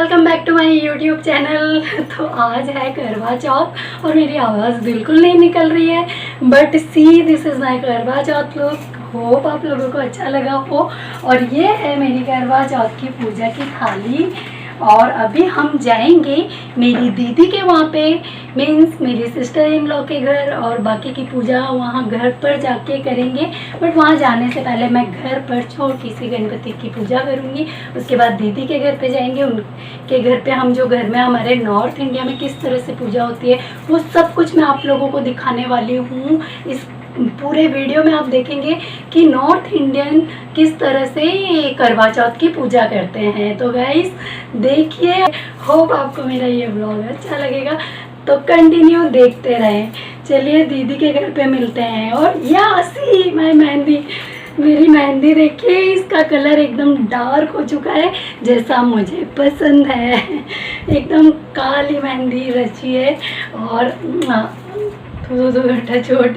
Welcome back to my YouTube channel. तो आज है करवा चौथ और मेरी आवाज़ बिल्कुल नहीं निकल रही है, but see this is my करवा चौथ लुक। होप आप लोगों को अच्छा लगा हो। और ये है मेरी करवा चौथ की पूजा की थाली। और अभी हम जाएंगे मेरी दीदी के वहाँ पे, मीन्स मेरी सिस्टर इन लॉ के घर, और बाकी की पूजा वहाँ घर पर जाके करेंगे। बट वहाँ जाने से पहले मैं घर पर छोटी सी गणपति की पूजा करूँगी। उसके बाद दीदी के घर पे जाएंगे। उनके घर पे हम जो घर में हमारे नॉर्थ इंडिया में किस तरह से पूजा होती है वो सब कुछ मैं आप लोगों को दिखाने वाली हूँ। इस पूरे वीडियो में आप देखेंगे कि नॉर्थ इंडियन किस तरह से करवा चौथ की पूजा करते हैं। तो गाइस देखिए, होप आपको मेरा ये व्लॉग अच्छा लगेगा, तो कंटिन्यू देखते रहें। चलिए दीदी के घर पे मिलते हैं। और यासी माय मेहंदी, मेरी मेहंदी देखिए, इसका कलर एकदम डार्क हो चुका है जैसा मुझे पसंद है। एकदम काली मेहंदी रची है। और छोट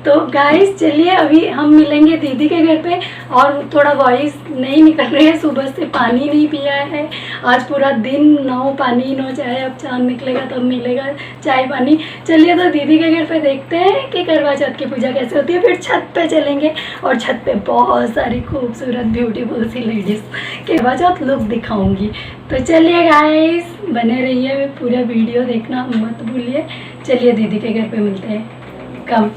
तो गाइस चलिए अभी हम मिलेंगे दीदी के घर पे। और थोड़ा वॉइस नहीं निकल रही है, सुबह से पानी नहीं पिया है। आज पूरा दिन नो पानी नो चाय, अब चांद निकलेगा तब मिलेगा चाय पानी। चलिए तो दीदी के घर पे देखते हैं कि करवा चौथ की पूजा कैसे होती है। फिर छत पे चलेंगे और छत पे बहुत सारी खूबसूरत ब्यूटीफुल सी लेडीज़ करवा चौथ लुक दिखाऊंगी। तो चलिए गाइस बने रहिए, पूरा वीडियो देखना मत भूलिए। चलिए दीदी के घर पे मिलते हैं। कम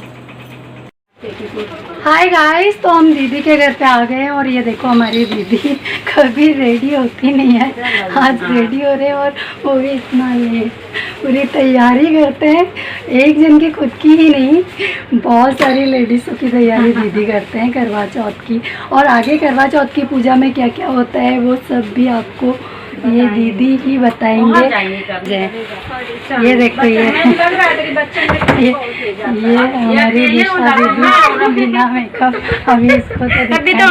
हाय गाइस, तो हम दीदी के घर पे आ गए हैं। और ये देखो हमारी दीदी कभी रेडी होती नहीं है, आज रेडी हो रहे हैं। और वो भी इतना लेट, पूरी तैयारी करते हैं। एक जन की खुद की ही नहीं, बहुत सारी लेडीज़ों की तैयारी दीदी करते हैं करवा चौथ की। और आगे करवा चौथ की पूजा में क्या क्या होता है वो सब भी आपको ये दीदी ही बताएंगे। ये देखो ये हमारी दिशा दीदी बिना मेकअप, अभी इसको तो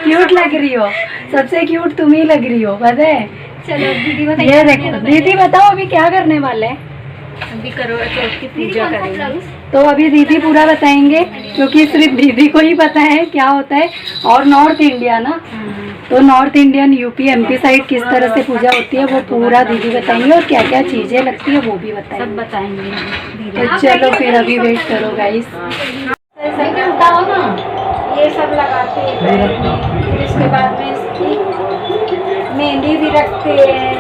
क्यूट लग रही हो, सबसे क्यूट तुम ही लग रही हो, पता है। चलो दीदी बताइए। ये देखो दीदी बताओ अभी क्या करने वाले हैं। अभी करवा चौथ की पूजा करेंगे। तो अभी दीदी पूरा बताएंगे क्योंकि सिर्फ दीदी को ही पता है क्या होता है। और नॉर्थ इंडिया ना, तो north Indian UP MP side किस तरह से पूजा होती है वो पूरा दीदी बताएंगे। और क्या क्या चीज़ें लगती है वो भी बताएंगे, सब बताएंगे। तो चलो फिर अभी वेट करो गाइस। उठाओ ना, ये सब लगाते हैं। फिर इसके बाद में इसकी मेहंदी भी रखते हैं।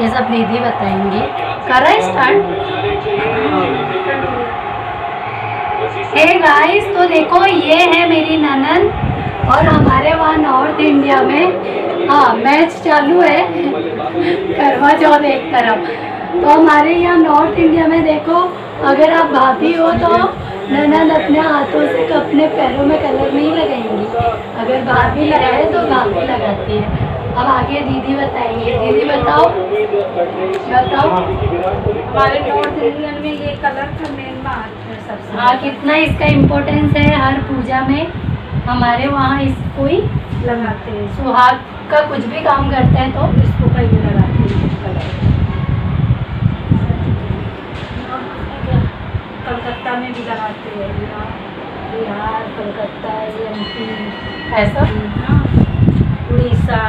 ये सब दीदी बताएंगे। करा स्टार्ट। हे गाइस, तो देखो ये है मेरी ननद। और हमारे वहाँ नॉर्थ इंडिया में हाँ मैच चालू है करवा चौथ एक तरफ। तो हमारे यहाँ नॉर्थ इंडिया में देखो, अगर आप भाभी हो तो ननद अपने हाथों से अपने पैरों में कलर नहीं लगाएंगी। अगर भाभी लगाए तो भाभी लगाती है। अब आगे दीदी बताएंगे। दीदी बताओ बताओ। हमारे नॉर्थ इंडियन में ये कलर का मेन बात है सबसे। हाँ, कितना इसका इम्पोर्टेंस है हर पूजा में। हमारे वहाँ इसको ही लगाते हैं। सुहाग का कुछ भी काम करते हैं तो इसको कहीं लगाते हैं कलर। कलकत्ता में भी लगाते हैं, बिहार, कलकत्ता, एमपी, ऐसा उड़ीसा।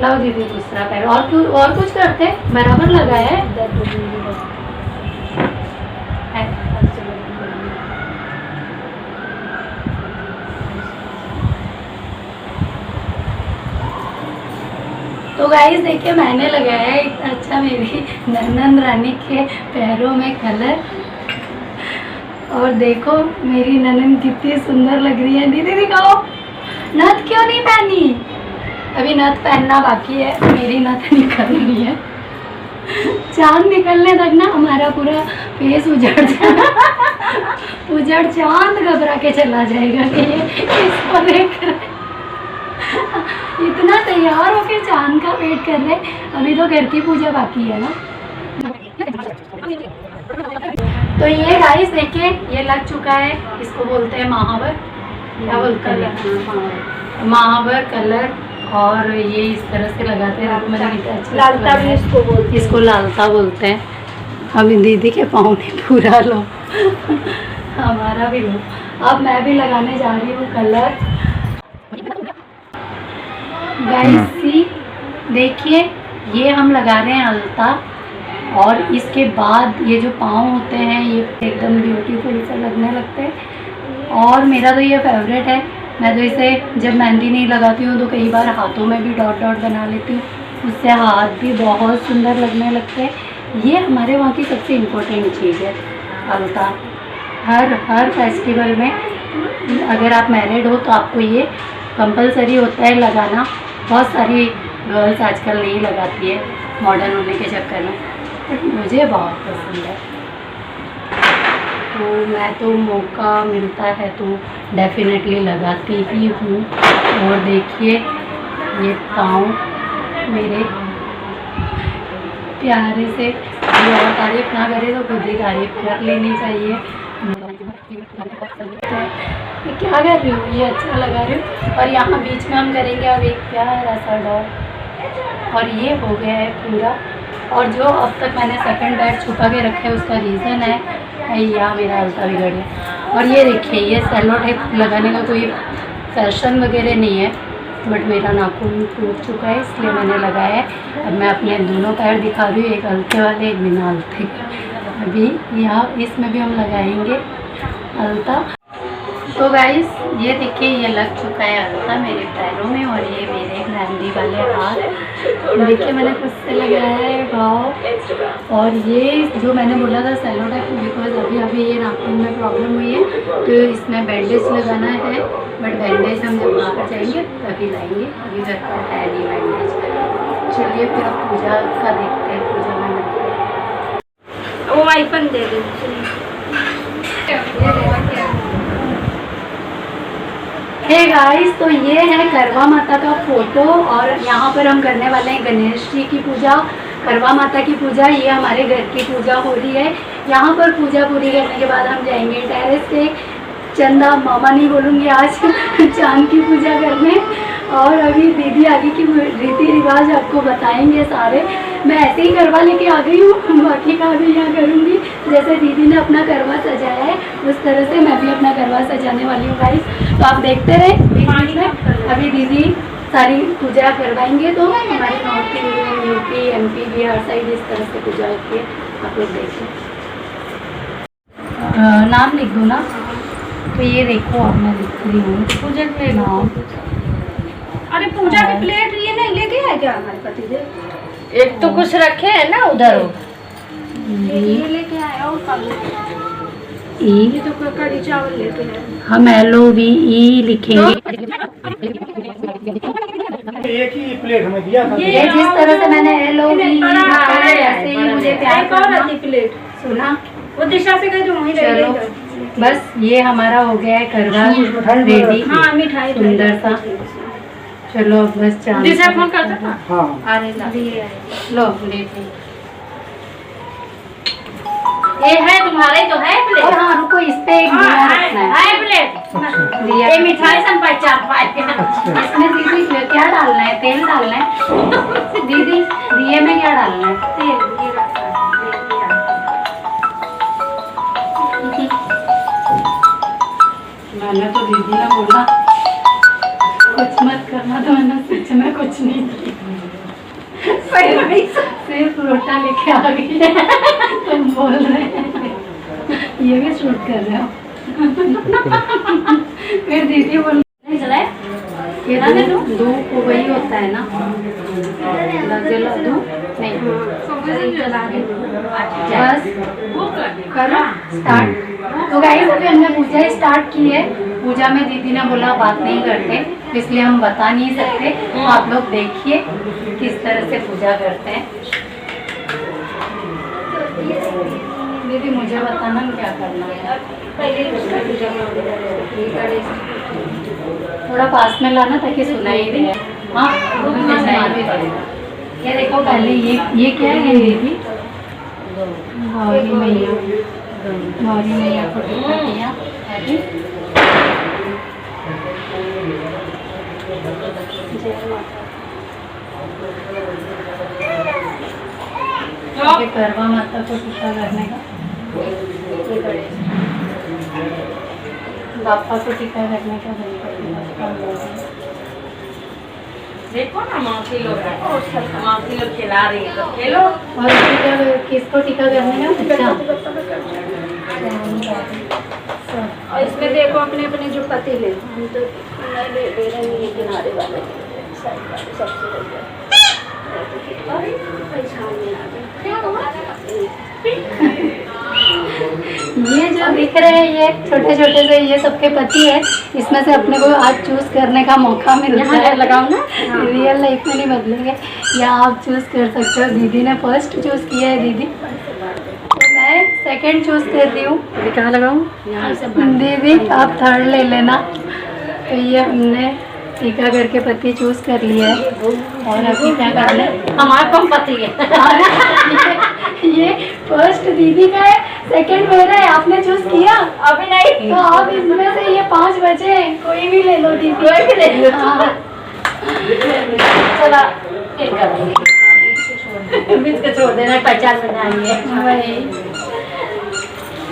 लाओ दीदी दूसरा पैर। और कुछ करते हैं, बराबर लगाया है। तो गाइस देखिए मैंने लगाया है इतना अच्छा मेरी नंदन रानी के पैरों में कलर। और देखो मेरी ननन कितनी सुंदर लग रही है। दीदी दिखाओ, नथ क्यों नहीं पहनी? अभी नथ पहनना बाकी है, मेरी नथ निकल रही है। चांद निकलने तक ना हमारा पूरा फेस उजड़ जाएगा। उजड़ चांद घबरा के चला जाएगा कि ये इसको देख रहे। इतना तैयार होके चांद का वेट कर रहे। अभी तो घर की पूजा बाकी है ना। तो ये गाइस देखिए ये लग चुका है, इसको बोलते हैं महावर। क्या बोलते हैं? महावर कलर। और ये इस तरह से लगाते हैं। लालता भी इसको बोलते हैं। इसको लालता बोलते हैं। अभी दीदी के पाँव ने पूरा लो, हमारा भी लो। अब मैं भी लगाने जा रही हूँ कलर। गाइस सी देखिए, ये हम लगा रहे हैं अलता, और इसके बाद ये जो पाँव होते हैं ये एकदम ब्यूटीफुल से लगने लगते हैं। और मेरा तो ये फेवरेट है, मैं तो इसे जब मेहंदी नहीं लगाती हूँ तो कई बार हाथों में भी डॉट डॉट बना लेती हूँ, उससे हाथ भी बहुत सुंदर लगने लगते हैं। ये हमारे वहाँ की सबसे इम्पोर्टेंट चीज़ है अलता। हर फेस्टिवल में अगर आप मैरिड हो तो आपको ये कंपलसरी होता है लगाना। बहुत सारी गर्ल्स आजकल नहीं लगाती है मॉडर्न होने के चक्कर में, बट मुझे बहुत पसंद है। तो मैं तो मौका मिलता है तो डेफिनेटली लगाती ही हूँ। और देखिए ये पाँव मेरे प्यारे से, जो और तारीफ़ ना करे तो खुद ही तारीफ़ कर लेनी चाहिए। ये क्या कर रही हूँ, ये अच्छा लगा रही हूँ। और यहाँ बीच में हम करेंगे अब एक प्यारा सा डॉट, और ये हो गया है पूरा। और जो अब तक मैंने सेकंड बैग छुपा के रखा है उसका रीज़न है यहाँ मेरा अलता बिगड़ गया। और ये देखिए, ये सेलो टेप लगाने का कोई फैशन वगैरह नहीं है, बट मेरा नाखून टूट चुका है इसलिए मैंने लगाया है। अब मैं अपने दोनों पैर दिखा रही हूँ, एक अलते वाले एक बिना अलते के। अभी यहाँ इसमें भी हम लगाएंगे अलता। तो गाइस ये देखिए, ये लग चुका है अलता मेरे पैरों में, और ये मेरे मेहंदी वाले हाथ देखिए मैंने खुद से लगाया है भाव। और ये जो मैंने बोला था सेलो टेप, बिकॉज अभी ये नाखून में प्रॉब्लम हुई है तो इसमें बैंडेज लगाना है, बट बैंडेज हम जब बाहर जाएंगे तभी लाएंगे, अभी घर पर है नहीं बैंडेज। चलिए फिर अब पूजा का देखते हैं, पूजा में मिलते हैं। वो आईफोन दे दो। हे गाइस, तो ये है करवा माता का फोटो, और यहाँ पर हम करने वाले हैं गणेश जी की पूजा, करवा माता की पूजा। ये हमारे घर की पूजा हो रही है। यहाँ पर पूजा पूरी करने के बाद हम जाएंगे टेरेस पे, चंदा मामा नहीं बोलूँगी आज, चांद की पूजा करने। और अभी दीदी आगे की रीति रिवाज आपको बताएंगे सारे। मैं ऐसे ही करवा लेके आ गई हूँ, बाकी का भी यहाँ करूँगी। जैसे दीदी ने अपना करवा सजाया है उस तरह से मैं भी अपना करवा सजाने वाली हूँ गाइस, तो आप देखते रहे बीच में। अभी दीदी सारी पूजा करवाएंगे, तो हमारे north Indian, UP, MP, Bihar side इस तरह से पूजा होती है, आप लोग देखें। नाम लिख दो ना, तो ये देखो अब मैं लिख रही हूँ पूजा के नाम। अरे पूजा की प्लेट ये नहीं लेके आए क्या हमारे पति? एक तो कुछ रखे हैं ना उधर, ये लेके आए और ये तो कड़ी चावल लेके आए। हम LOVE लिखेंगे। एक ही प्लेट हमें दिया था। ये जिस तरह से मैंने LOVE लिखा है ऐसे ही मुझे प्यार करना। प्लेट सुना, वो दिशा से गई तो वहीं चलो बस ये हमारा हो गया है करवा रेडी। हाँ मिठाई सुंदर सा। चलो अब बस चांद दिशा फोन करता था। हाँ अरे लो ले ये है तुम्हारे जो है और प्लेट। हाँ रुको, इस पे एक दिया रखना है। है प्लेट, दिया ये मिठाई सब पहचान पाए। इसमें दीदी क्या डालना है, तेल डालना है दीदी, दिए में क्या डालना है? तेल ये रखा मैंने तो दीदी ने बोला कुछ मत करना, तो मैंने सच में कुछ नहीं किया, सिर्फ लोटा लेके आ गई है। तुम बोल रहे हैं ये भी शूट कर रहे हो। फिर दीदी बोल नहीं चला है? ये धूप वही होता है ना, जला धूप नहीं, बस करो स्टार्ट। तो गाइस अभी हमने पूजा स्टार्ट की है। पूजा में दीदी ने बोला बात नहीं करते, इसलिए हम बता नहीं सकते, तो आप लोग देखिए किस तरह से पूजा करते हैं। दीदी मुझे बताना क्या करना है। थोड़ा पास में लाना ताकि सुनाई दे। हाँ ये देखो, पहले ये क्या है दीदी? गौरी मैया, गौरी मैया को टीका किया। ये करवा माता को टीका करने का, बापा को टीका करने का। देखो ना मौसी लोग हैं, मौसी लोग खिला रही है, तो खेलो। और टीका किसको टीका करने का? अच्छा और इसमें देखो अपने अपने जो पतीले, हम तो नहीं ले रहे हैं, ये किनारे वाले साइड वाले सबसे बढ़िया। पहचान में आ गए। ये जो दिख रहे हैं ये छोटे छोटे से ये सबके पति है। इसमें से अपने को आज चूज करने का मौका मिलता है। लगाओ ना, रियल लाइफ में नहीं बदलेंगे, या आप चूज कर सकते हो। दीदी ने फर्स्ट चूज किया है दीदी, तो मैं सेकंड चूज कर रही हूँ। कहाँ लगाऊँ? दीदी आप थर्ड ले लेना। तो ये हमने टीका करके पति चूज कर लिया है। और अभी क्या करना है? हमारा कम पति है। ये फर्स्ट दीदी का है, सेकंड मेरा है। आपने चूज किया? अभी नहीं, तो आप इसमें से ये 5 बचे हैं, कोई भी ले लो दीदी। कोई भी ले लो। हाँ। चला फिर करेंगे, बीच के छोड़ देना, पहचान में आएंगे। वही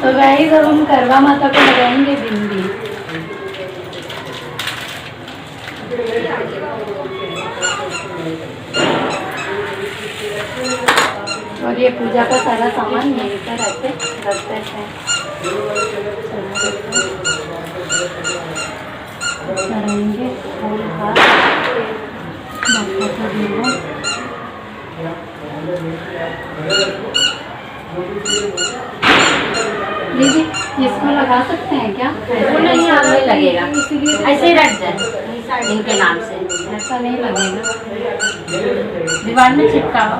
तो गाइस, अब हम करवा माता को लगाएंगे बिंदी। और ये पूजा का सारा सामान यहीं पर रखते हैं। चढ़ाएंगे फूल हार माता का दीवा। दीदी इसको लगा सकते हैं क्या? नहीं, यहाँ नहीं लगेगा, इसीलिए ऐसे ही रख जाए इनके नाम से। ऐसा नहीं लगेगा। दीवार में चिपकाओ।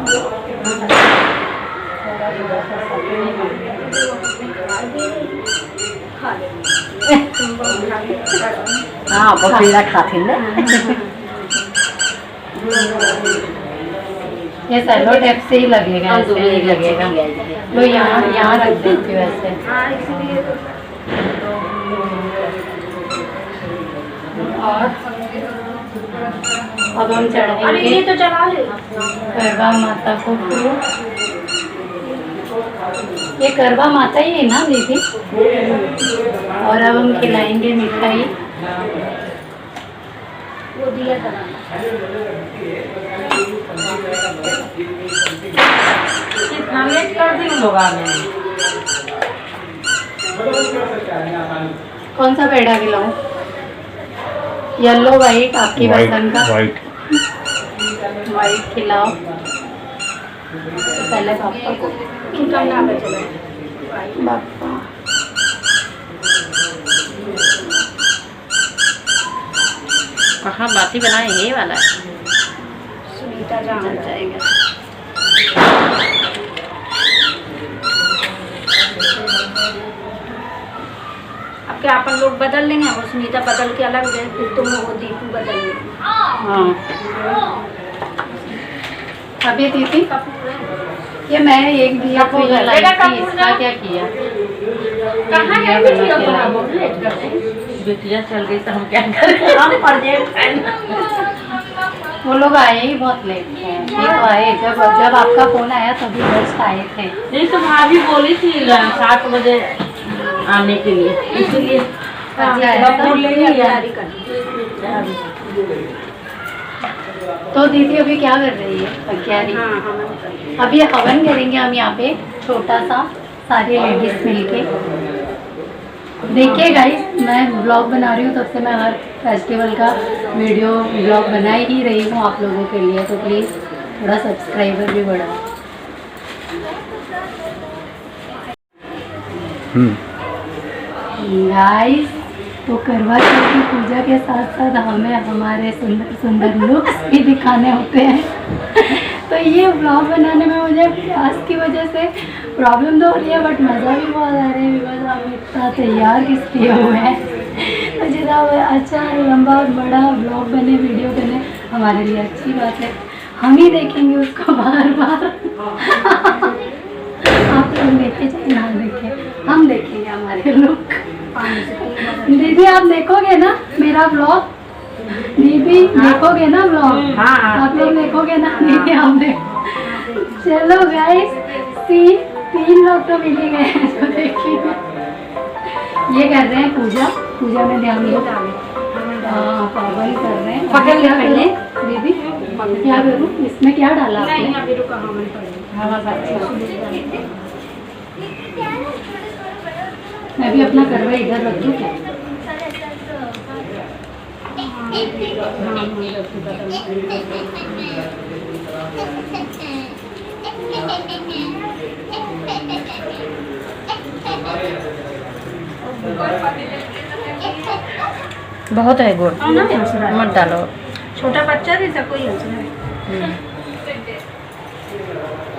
हाँ वो पीला खाती ना। ये सेलो टेप से ही लगेगा, ऐसे नहीं लगेगा। लो यहाँ रख देती हूँ ऐसे। हाँ इसलिए तो। और अब हम अरे चढ़ाएंगे ये तो चला ले। करवा माता को फूल। ये करवा माता ही है ना दीदी? और अब हम खिलाएंगे मिठाई। वो दिया कराना। कितना लेट कर दी लोग आने में। कौन सा पेड़ा खिलाऊं? येलो वाइट आपकी पसंद का? वाइट खिलाओ। तो पहले पापा को। इनका नाम है चला। पापा कहाँ बाती बनाए ये वाला सुनीता जान जाएगा। अब क्या अपन लोग बदल लेंगे, वो सुनीता बदल के अलग दे, फिर तुम वो दीपू बदल लेंगे। हाँ। अभी दीदी ये मैं एक दिया को ये लाई थी, इसका क्या किया? कहाँ गए बेटियाँ चल गई तो हम क्या करें? हम वो लोग आए ही बहुत लेट थे। ये तो आए जब आपका फोन आया तभी जस्ट आए थे। नहीं तो भाभी बोली थी 7 बजे आने के लिए, इसलिए तैयारी कर। तो दीदी अभी क्या कर रही है? तैयारी। हाँ हम अभी हवन करेंगे हम यहाँ पे छोटा सा, सारी लेडीज मिलके। देखिए गाइस, मैं ब्लॉग बना रही हूँ तब से मैं हर फेस्टिवल का वीडियो ब्लॉग बना ही रही हूँ आप लोगों के लिए, तो प्लीज़ थोड़ा सब्सक्राइबर भी बढ़ाओ। गाइस, तो करवा चौथ की पूजा के साथ साथ हमें हमारे सुंदर सुंदर लुक्स भी दिखाने होते हैं। तो ये ब्लॉग बनाने में मुझे प्यास की वजह से प्रॉब्लम तो हो रही है, बट मज़ा भी बहुत आ रहा है बिकॉज हम इतना तैयार किस लिए हुए हैं। तो जितना अच्छा लंबा बड़ा ब्लॉग बने, वीडियो बने, हमारे लिए अच्छी बात है। हम ही देखेंगे उसको बार बार। आप लोग देखे चाहे ना देखे, हम देखेंगे हमारे लुक। दीदी आप देखोगे ना मेरा ब्लॉग? दीदी देखोगे ना ब्लॉग? आप लोग देखोगे ना? दीदी आप देखो। चलो गाइस, 3 लोग तो मिल ही गए हैं जो देखेंगे। ये कर रहे हैं पूजा में ध्यान दो। हाँ पावन कर रहे हैं। पकड़ लिया पहले दीदी। क्या करूँ, इसमें क्या डाला नहीं आपने? अभी रुका हवन पड़ेगा। हवा का मैं भी अपना करवा इधर रख दूँ क्या? बहुत है गुड़, और ना हंस रहा है। मत डालो। छोटा बच्चा भी सब कोई हंस रहा है।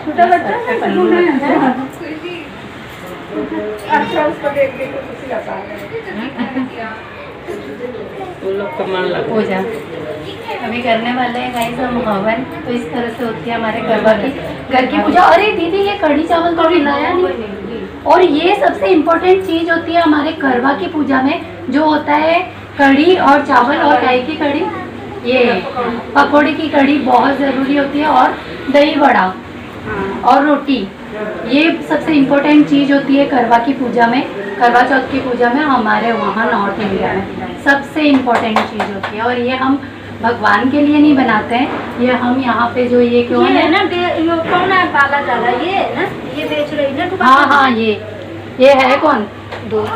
छोटा बच्चा भी सब कोई हंस रहा है। अच्छा उसको देख देख के खुशी लगा वो लोग को मन लगा। हो जा, अभी करने वाले हैं गाइस हम हवन। तो इस तरह से होती है हमारे करवा की घर की पूजा। अरे दीदी ये कढ़ी चावल तो खिलाया नहीं। और ये सबसे इम्पोर्टेंट चीज होती है हमारे करवा की पूजा में, जो होता है कढ़ी और चावल। और गाय की कढ़ी, ये पकौड़े की कढ़ी बहुत ज़रूरी होती है, और दही बड़ा और रोटी। ये सबसे इम्पोर्टेंट चीज़ होती है करवा की पूजा में, करवा चौथ की पूजा में हमारे वहाँ नॉर्थ इंडिया में सबसे इम्पोर्टेंट चीज़ होती है। और ये हम भगवान के लिए नहीं बनाते हैं, ये हम यहाँ पे जो ये क्यों ये है है ना ये कौन है काला चाला, ये है ना, ये बेच रही ना दुकान हाँ हाँ, ये है कौन? दो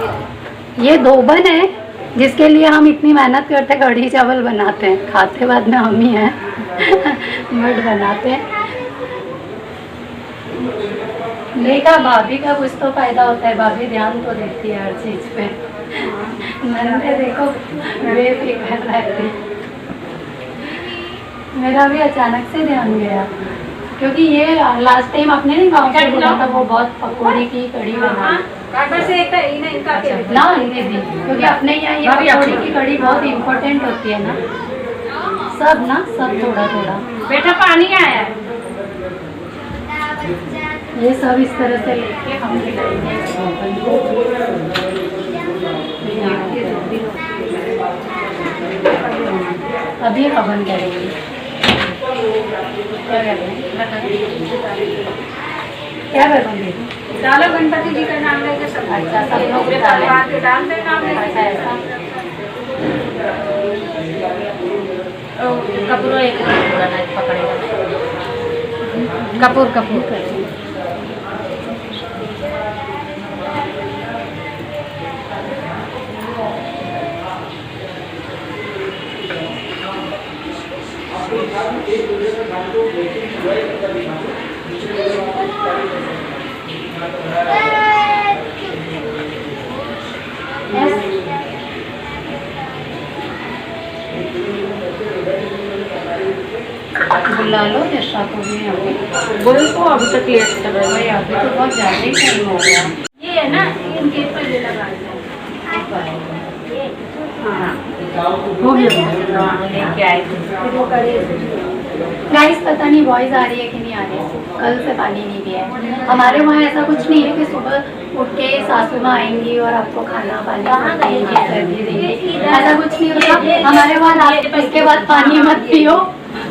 ये धोबन है, जिसके लिए हम इतनी मेहनत करते कढ़ी चावल बनाते हैं। खाते बाद में हम ही हैं बट बनाते हैं। देखा, भाभी का कुछ तो फायदा होता है, भाभी ध्यान तो देती है हर चीज पे। नंदे देखो बेफिक्र रहती। मेरा भी अचानक से ध्यान गया, क्योंकि ये लास्ट टाइम आपने नहीं गाँव से बोला था, वो बहुत पकौड़ी की कढ़ी बना बस एक है इन्हें इनका के ना दीदी, क्योंकि अपने यहाँ ये पकौड़ी की कढ़ी बहुत इम्पोर्टेंट होती है ना। सब थोड़ा थोड़ा। बेटा पानी आया है। ये सब इस तरह से लेके हम निकलेंगे हवन को। अभी हवन करेंगे। क्या करेंगे? डालो गणपति जी का नाम लेके सब। अच्छा, सब लोग भगवान के डाल दे नाम लेके। अच्छा ऐसा। कपूर एक पकड़ेगा। कपूर कपूर बुला लो यशा को भी अभी। बोल तो अभी तक लेट कर रहे भाई अभी तो बहुत ज़्यादा ही टाइम हो गया। ये है ना, इनके पहले लगा दो। हो गया लेके आए थे। वो करे गाइस पता नहीं वॉइस आ रही है कि नहीं आ रही है। कल से पानी नहीं दिया है हमारे वहाँ। ऐसा कुछ नहीं है कि सुबह उठ के सासू माँ आएंगी और आपको खाना पानी देंगी, ऐसा कुछ नहीं होता हमारे वहाँ। रात इसके बाद पानी मत पियो,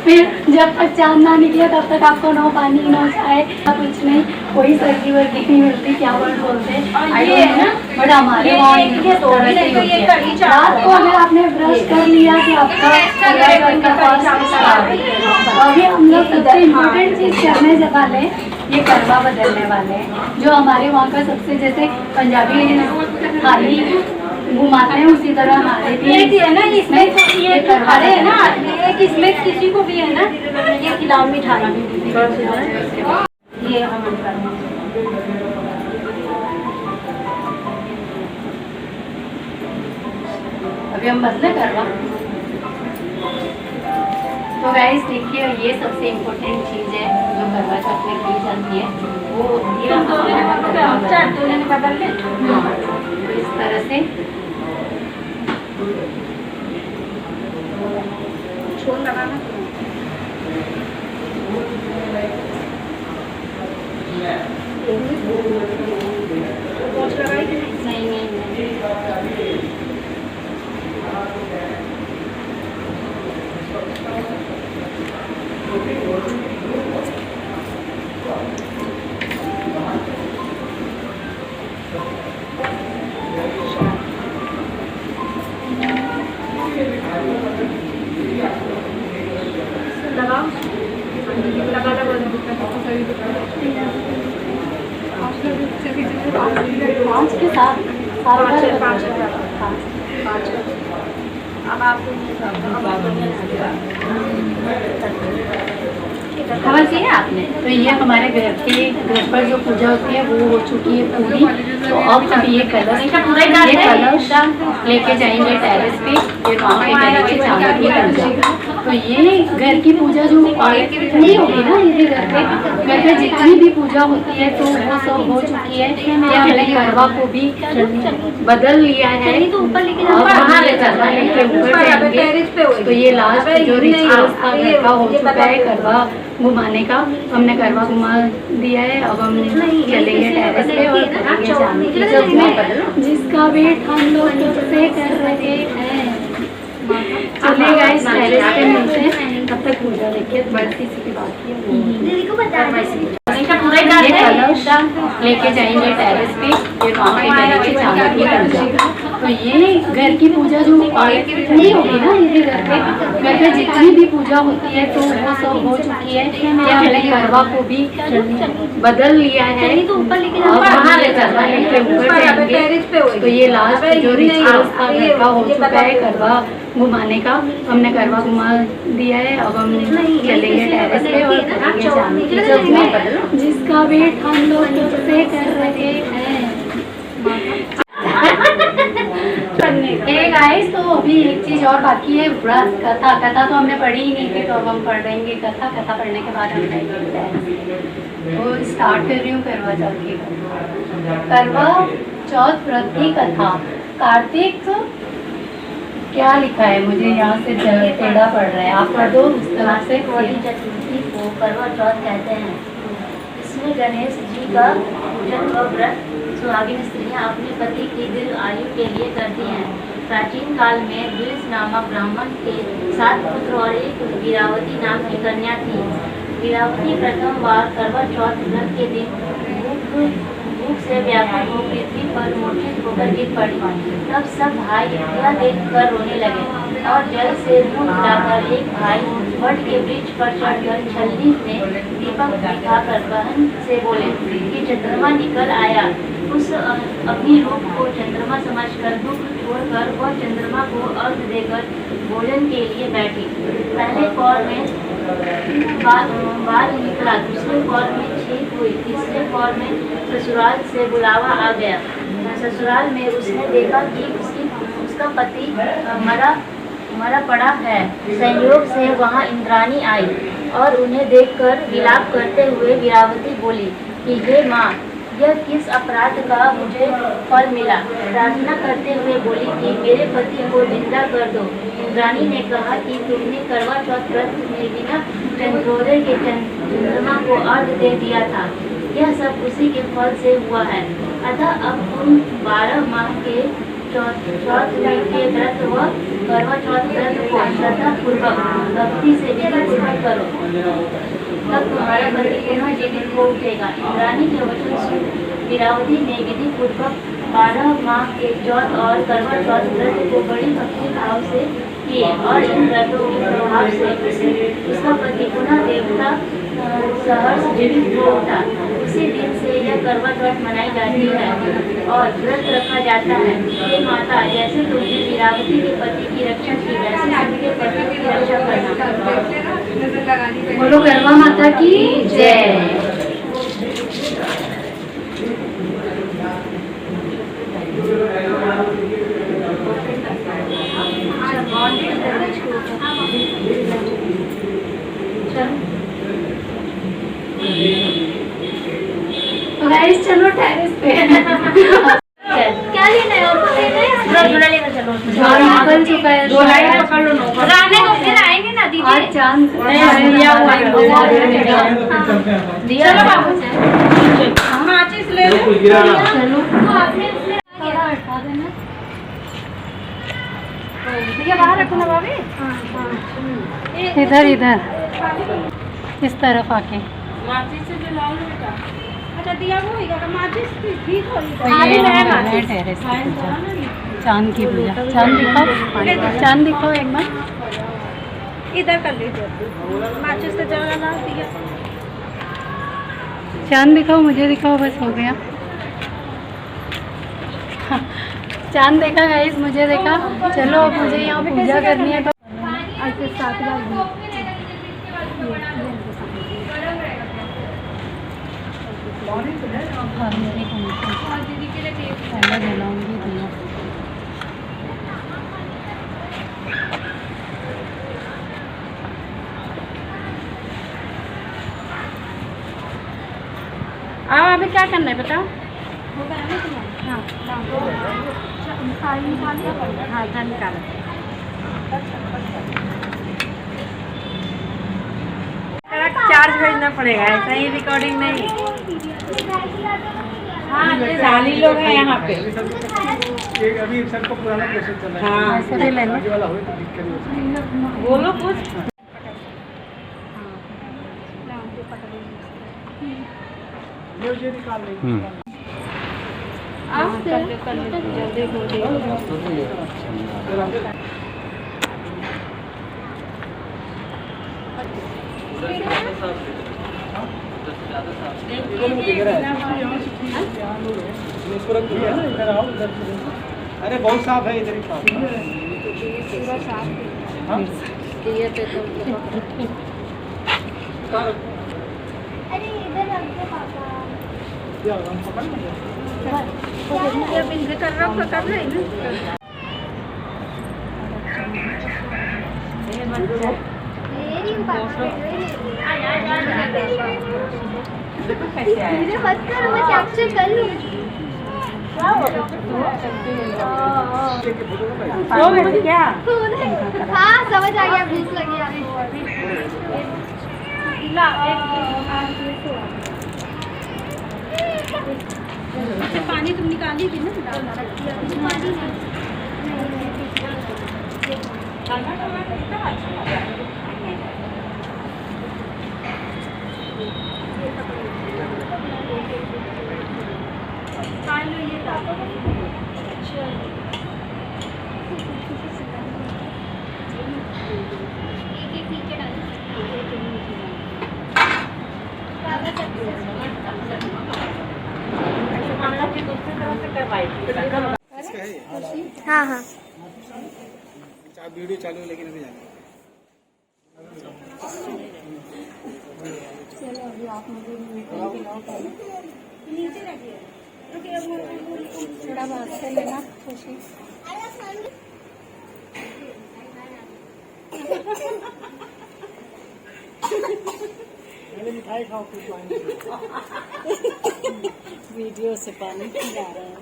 फिर जब तक चांद ना निकले तब तक आपको नो पानी नो चाय, कुछ नहीं। कोई सर्दी वर्दी नहीं मिलती, क्या वर्ड बोलते हैं ये है ना, बट हमारे वहाँ ये दो भी नहीं तो ये कढ़ी चावल। रात को अगर आपने ब्रश कर लिया कि आपका अभी हम लोग सबसे इम्पोर्टेंट चीज़ करने वाले हैं, ये करवा बदलने वाले हैं। जो हमारे वहाँ का सबसे, जैसे पंजाबी थाली घुमाते हैं उसी तरह हमारे भी एक है ना इसमें ये करवा खड़े है ना, एक इसमें किसी को भी है ना, ये खिलाओ मिठाई। ये हम करना। अभी हम बदले करवा। तो गाइस देखिए, ये सबसे इम्पोर्टेंट चीज़ है जो करवा चौथ में की जाती है, वो ये बदल ले इस तरह से छोड़ लगाना। नहीं नहीं लगाओ लगा लगा पाँच के साथ पाँच अब आप खबर की है आपने? तो ये हमारे घर पर जो पूजा होती है वो हो चुकी है पूरी। तो अब हम ये कलश लेके जाएंगे टेरेस पे, फिर वहाँ पे करेंगे चावल की पूजा। तो ये घर की पूजा जो नहीं होगी ना, ये घर पे जितनी भी पूजा होती है तो वो सब हो चुकी है। ये हमने करवा को भी बदल लिया है, तो ऊपर लेके अब हम ये करवा लेके ऊपर जाएंगे। तो ये लास्ट जो रिचुअल्स था घर का हो चुका है, करवा घुमाने का हमने करवा घुमा दिया है। अब हम चलेंगे टेरेस पे और करेंगे चांद की पूजा, जिसका वेट हम लोग कब से कर रहे हैं। चलिए गाइस टेरेस पे मिलते हैं, तब तक पूजा देखिए बड़ी किसी की बात दीदी को बता ये कलश लेके जाएंगे टेरेस पे, फिर वहाँ पे करेंगे चावल की पूजा। तो ये घर की पूजा जो नहीं होगी ना, ये घर पे जितनी भी पूजा होती है तो वो सब हो चुकी है। ये हमने करवा को भी बदल लिया है, तो ऊपर लेके अब हम ये करवा लेके ऊपर जाएंगे। तो ये लास्ट जो रिचुअल्स था घर का हो चुका है, करवा घुमाने का हमने करवा घुमा दिया है। अब हम चलेंगे टेरेस पे और करेंगे चांद की पूजा, जिसका वेट हम लोग कब से कर रहे हैं। गाइस तो अभी एक चीज और बाकी है, व्रत कथा तो हमने पढ़ी ही नहीं थी, तो अब हम पढ़ लेंगे कथा पढ़ने के बाद हम जाएंगे। तो स्टार्ट कर रही हूँ करवा चौथ की करवा चौथ व्रत की कथा। कार्तिक क्या लिखा है, मुझे यहाँ से टेढ़ा पड़ रहा है, आप पढ़ दो उस तरह से। चतुर्थी को करवा चौथ कहते हैं। इसमें गणेश जी का पूजन व व्रत सुहागिन स्त्रियां अपने पति की दीर्घ आयु के लिए करती हैं। प्राचीन काल में द्विज नामक ब्राह्मण के 7 पुत्र और एक वीरावती नाम की कन्या थी। वीरावती प्रथम बार करवा चौथ व्रत के दिन भूख से व्याकुल हो पृथ्वी पर मूर्छित होकर गिर पड़ी। तब सब भाई यह देखकर रोने लगे और जल से मुंह मिलाकर एक भाई वट के वृक्ष पर चढ़कर छलनी में दीपक दिखाकर बहन से बोले कि चंद्रमा निकल आया। उस अपनी रूप को चंद्रमा समझकर दुख छोड़कर वह चंद्रमा को अर्घ देकर भोजन के लिए बैठी। पहले कौर में बाल निकला, दूसरे कौर में छींक हुई, तीसरे कौर में ससुराल से बुलावा आ गया। ससुराल में उसने देखा कि उसका पति मरा पड़ा है। संयोग से वहाँ इंद्राणी आई और उन्हें देखकर विलाप करते हुए वीरावती बोली कि हे माँ, यह किस अपराध का मुझे फल मिला। प्रार्थना करते हुए बोली कि मेरे पति को जिंदा कर दो। इंद्राणी ने कहा कि तुमने करवा चौथ व्रत में बिना चंद्रोदय के चंद्रमा को अर्घ दे दिया था, यह सब उसी के फल से हुआ है। अतः अब तुम 12 माह के चौथ के व्रत व करवा चौथ व्रत को श्रद्धा पूर्वक भक्ति से विधि पूर्वक करो, तब तुम्हारा पति पुनः जीवित हो उठेगा। इंद्राणी के वचन सुन वीरावती ने विधि पूर्वक 12 माह के चौथ और करवा चौथ व्रत को बड़ी भक्ति भाव से किए और इन व्रतों के प्रभाव से उसका पति पुनः देवता सहर्ष जीवित हो उठा। उसी दिन से यह करवा चौथ मनाई जाती है और व्रत रखा जाता है। हे माता, जैसे तुमने वीरावती के पति की रक्षा की, वैसे सबके पति की रक्षा करना। बोलो करवा माता की जय। गाइस चलो टेरेस पे। क्या लेना है आपको? झूला लेकर चलो। निकल चुका है, दो लाइन पकड़ लो। राने को फिर आएंगे ना दीदी। आज चांद दिया हुआ है। चलो बाबू माचिस ले लो। चलो तो आपने उसमें थोड़ा हटा देना। ये बाहर रखो ना भाभी। इधर इस तरफ आके माचिस से जला लो बेटा। अच्छा दिया वो होगा माचिस ठीक हो रही तो ये हम कर रहे हैं टेरेस की पूजा, चांद की पूजा। चांद दिखाओ एक बार। इधर कर लीजिए। चांद दिखाओ, मुझे दिखाओ, बस हो गया। चांद देखा गाइस, मुझे देखा। चलो अब मुझे यहाँ पूजा करनी है तो ऐसे 7 बार जलाऊंगी दिया। अब अभी क्या करना है बताओ? हाँ धन निकालो। चार्ज भेजना पड़ेगा, ऐसा ही रिकॉर्डिंग नहीं। हाँ साली लोग हैं यहाँ पे। एक अभी सर को पुराना प्रेशर चल रहा है। हाँ ऐसे भी ले लो। आगे वाला हो तो दिक्कत नहीं होती। बोलो कुछ। ये निकाल लेंगे। जल्दी हो अरे बहुत साफ है इधर ही साफ। धीरे मत करो, मैं कैप्चर कर लूँ। क्या? हाँ समझ आ गया, भूख लगी पानी तुम निकाली थी ना? पानी हाँ हाँ वीडियो चालू है लेकिन अभी जाना। चलो अभी आप मुझे खिलाओ पहले। थोड़ा बात से लेना खुशी। पहले मिठाई खाओ फिर वीडियो से पानी खिला रहे हैं।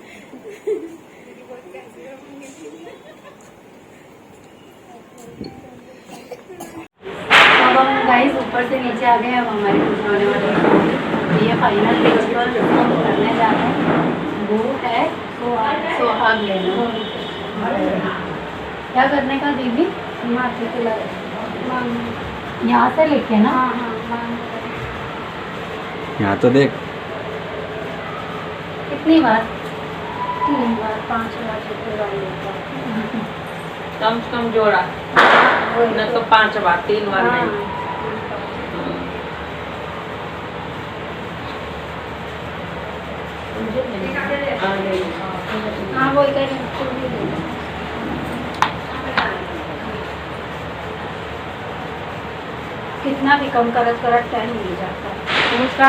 अब हम गाइस ऊपर से नीचे आ गए हैं। अब हमारी पूजा होने वाली है। ये फाइनल रिचुअल हम करने जा रहे हैं, वो है सुहाग लेना। क्या करने का दीदी? माथे पे लगा यहाँ से लेके ना। यहाँ तो देख कितनी बार? 3 बार 5 बार 6 बार कम से कम जोड़ा, न तो 5 बार, 3 बार नहीं। हाँ वो इधर कितना भी कम करत टाइम मिल जाता है।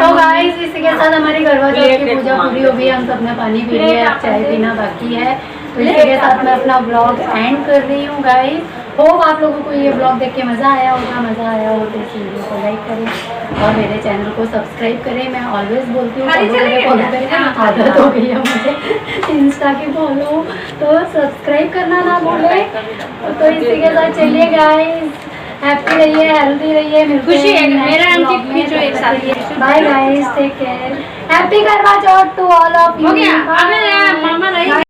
तो गाइस इसी के साथ हमारी करवा चौथ की पूजा पूरी हो गई। हम सबने पानी पी लिया है, अब चाय पीना बाकी है। तो इसी के साथ मैं अपना ब्लॉग एंड कर रही हूँ गाइस। होप आप लोगों को ये ब्लॉग देख के मज़ा आया होगा। मज़ा आया हो तो इस वीडियो को लाइक करें और मेरे चैनल को सब्सक्राइब करें। मैं ऑलवेज बोलती हूँ फॉलो करें, आदत हो गई है मुझे इंस्टा की फॉलो, तो सब्सक्राइब करना ना भूलें। तो इसी के साथ चलिए गाइस, हैप्पी रहिए, हेल्दी रहिए। खुशी है, मेरा अंकित खींचो एक साथ। Bye guys, take care, happy Karva Chauth to all of you. हो गया, अब मामा रही।